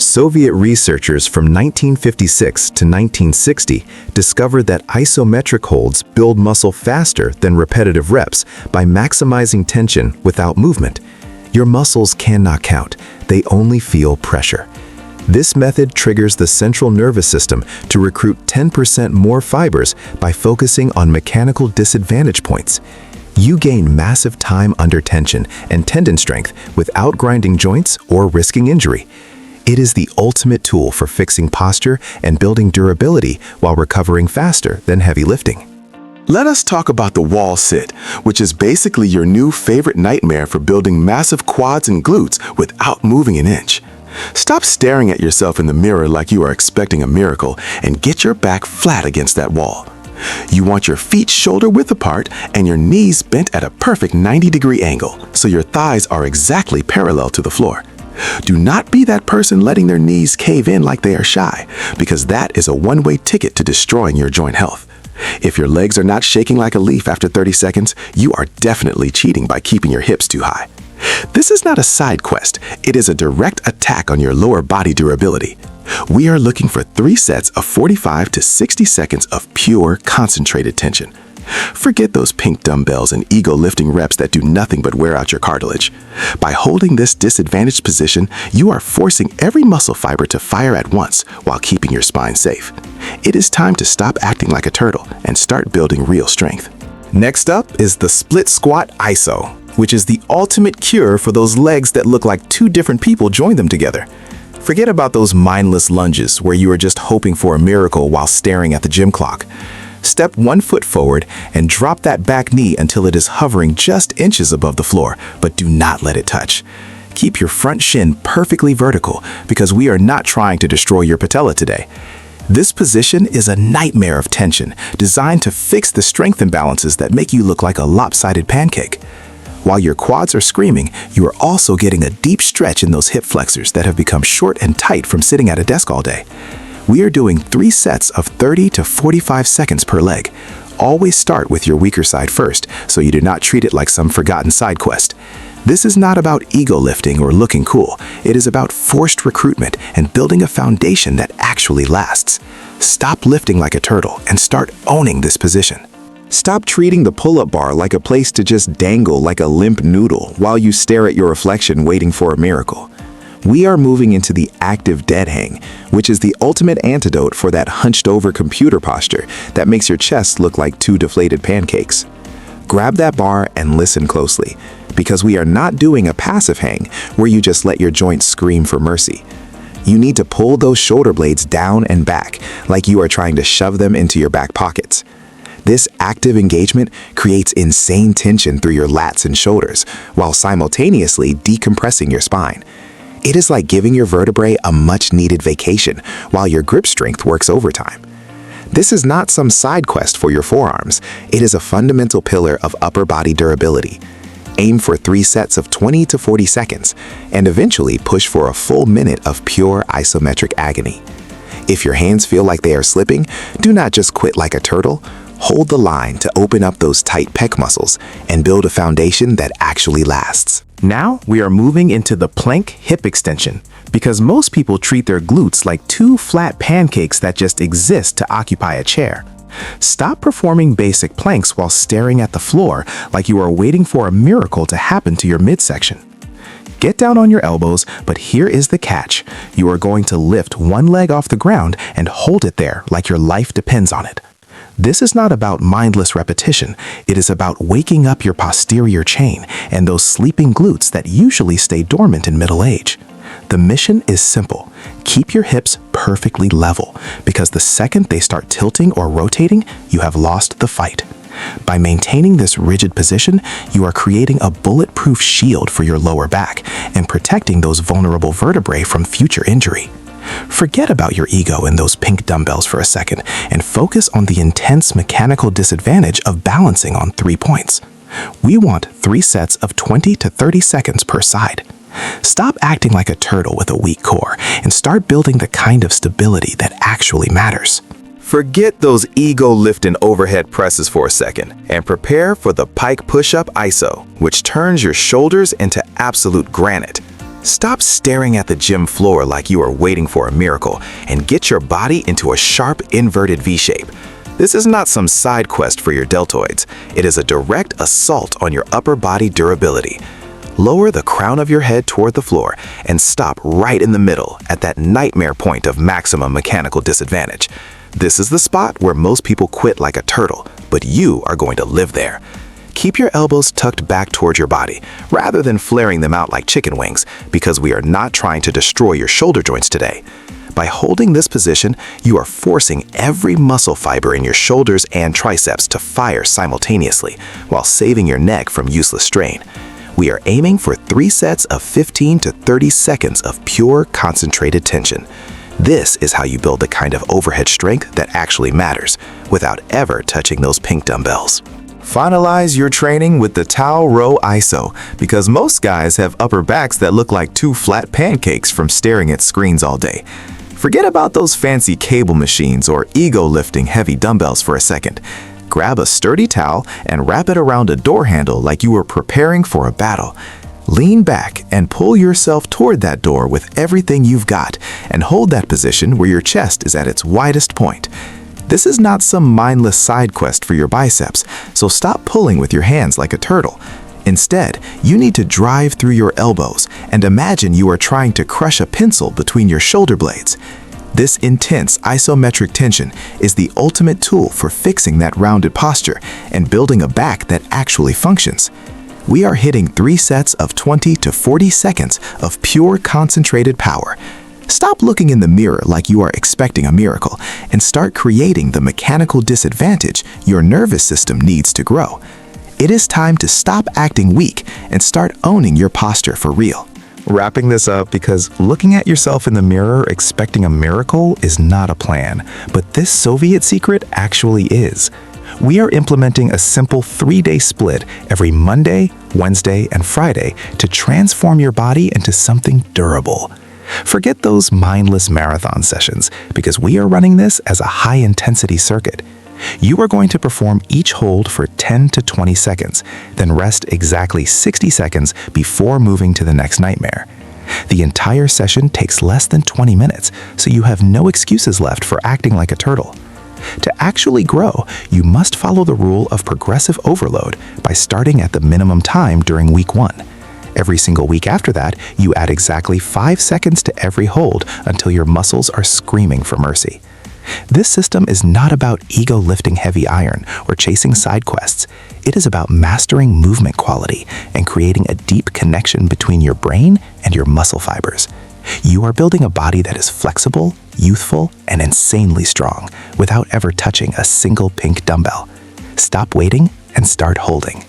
Soviet researchers from 1956 to 1960 discovered that isometric holds build muscle faster than repetitive reps by maximizing tension without movement. Your muscles cannot count, they only feel pressure. This method triggers the central nervous system to recruit 10% more fibers by focusing on mechanical disadvantage points. You gain massive time under tension and tendon strength without grinding joints or risking injury. It is the ultimate tool for fixing posture and building durability while recovering faster than heavy lifting. Let us talk about the wall sit, which is basically your new favorite nightmare for building massive quads and glutes without moving an inch. Stop staring at yourself in the mirror like you are expecting a miracle and get your back flat against that wall. You want your feet shoulder width apart and your knees bent at a perfect 90-degree angle so your thighs are exactly parallel to the floor. Do not be that person letting their knees cave in like they are shy, because that is a one-way ticket to destroying your joint health. If your legs are not shaking like a leaf after 30 seconds, you are definitely cheating by keeping your hips too high. This is not a side quest, it is a direct attack on your lower body durability. We are looking for 3 sets of 45 to 60 seconds of pure, concentrated tension. Forget those pink dumbbells and ego lifting reps that do nothing but wear out your cartilage. By holding this disadvantaged position, you are forcing every muscle fiber to fire at once while keeping your spine safe. It is time to stop acting like a turtle and start building real strength. Next up is the split squat ISO, which is the ultimate cure for those legs that look like two different people joined them together. Forget about those mindless lunges where you are just hoping for a miracle while staring at the gym clock. Step 1 foot forward and drop that back knee until it is hovering just inches above the floor, but do not let it touch. Keep your front shin perfectly vertical because we are not trying to destroy your patella today. This position is a nightmare of tension, designed to fix the strength imbalances that make you look like a lopsided pancake. While your quads are screaming, you are also getting a deep stretch in those hip flexors that have become short and tight from sitting at a desk all day. We are doing 3 sets of 30 to 45 seconds per leg. Always start with your weaker side first, so you do not treat it like some forgotten side quest. This is not about ego lifting or looking cool. It is about forced recruitment and building a foundation that actually lasts. Stop lifting like a turtle and start owning this position. Stop treating the pull-up bar like a place to just dangle like a limp noodle while you stare at your reflection waiting for a miracle. We are moving into the active dead hang, which is the ultimate antidote for that hunched-over computer posture that makes your chest look like 2 deflated pancakes. Grab that bar and listen closely, because we are not doing a passive hang where you just let your joints scream for mercy. You need to pull those shoulder blades down and back like you are trying to shove them into your back pockets. This active engagement creates insane tension through your lats and shoulders while simultaneously decompressing your spine. It is like giving your vertebrae a much-needed vacation while your grip strength works overtime. This is not some side quest for your forearms. It is a fundamental pillar of upper body durability. Aim for 3 sets of 20 to 40 seconds, and eventually push for a full minute of pure isometric agony. If your hands feel like they are slipping, do not just quit like a turtle. Hold the line to open up those tight pec muscles and build a foundation that actually lasts. Now we are moving into the plank hip extension, because most people treat their glutes like 2 flat pancakes that just exist to occupy a chair. Stop performing basic planks while staring at the floor like you are waiting for a miracle to happen to your midsection. Get down on your elbows, but here is the catch. You are going to lift one leg off the ground and hold it there like your life depends on it. This is not about mindless repetition. It is about waking up your posterior chain and those sleeping glutes that usually stay dormant in middle age. The mission is simple. Keep your hips perfectly level, because the second they start tilting or rotating, you have lost the fight. By maintaining this rigid position, you are creating a bulletproof shield for your lower back and protecting those vulnerable vertebrae from future injury. Forget about your ego and those pink dumbbells for a second and focus on the intense mechanical disadvantage of balancing on 3 points. We want 3 sets of 20 to 30 seconds per side. Stop acting like a turtle with a weak core and start building the kind of stability that actually matters. Forget those ego lift and overhead presses for a second and prepare for the Pike push-up ISO, which turns your shoulders into absolute granite. Stop staring at the gym floor like you are waiting for a miracle and get your body into a sharp inverted V shape. This is not some side quest for your deltoids. It is a direct assault on your upper body durability. Lower the crown of your head toward the floor and stop right in the middle at that nightmare point of maximum mechanical disadvantage. This is the spot where most people quit like a turtle, but you are going to live there. Keep your elbows tucked back toward your body, rather than flaring them out like chicken wings, because we are not trying to destroy your shoulder joints today. By holding this position, you are forcing every muscle fiber in your shoulders and triceps to fire simultaneously, while saving your neck from useless strain. We are aiming for 3 sets of 15 to 30 seconds of pure, concentrated tension. This is how you build the kind of overhead strength that actually matters, without ever touching those pink dumbbells. Finalize your training with the Towel Row ISO, because most guys have upper backs that look like 2 flat pancakes from staring at screens all day. Forget about those fancy cable machines or ego-lifting heavy dumbbells for a second. Grab a sturdy towel and wrap it around a door handle like you were preparing for a battle. Lean back and pull yourself toward that door with everything you've got, and hold that position where your chest is at its widest point. This is not some mindless side quest for your biceps, so stop pulling with your hands like a turtle. Instead, you need to drive through your elbows and imagine you are trying to crush a pencil between your shoulder blades. This intense isometric tension is the ultimate tool for fixing that rounded posture and building a back that actually functions. We are hitting 3 sets of 20 to 40 seconds of pure concentrated power. Stop looking in the mirror like you are expecting a miracle and start creating the mechanical disadvantage your nervous system needs to grow. It is time to stop acting weak and start owning your posture for real. Wrapping this up, because looking at yourself in the mirror expecting a miracle is not a plan, but this Soviet secret actually is. We are implementing a simple 3-day split every Monday, Wednesday, and Friday to transform your body into something durable. Forget those mindless marathon sessions, because we are running this as a high-intensity circuit. You are going to perform each hold for 10 to 20 seconds, then rest exactly 60 seconds before moving to the next nightmare. The entire session takes less than 20 minutes, so you have no excuses left for acting like a turtle. To actually grow, you must follow the rule of progressive overload by starting at the minimum time during week 1. Every single week after that, you add exactly 5 seconds to every hold until your muscles are screaming for mercy. This system is not about ego lifting heavy iron or chasing side quests. It is about mastering movement quality and creating a deep connection between your brain and your muscle fibers. You are building a body that is flexible, youthful, and insanely strong without ever touching a single pink dumbbell. Stop waiting and start holding.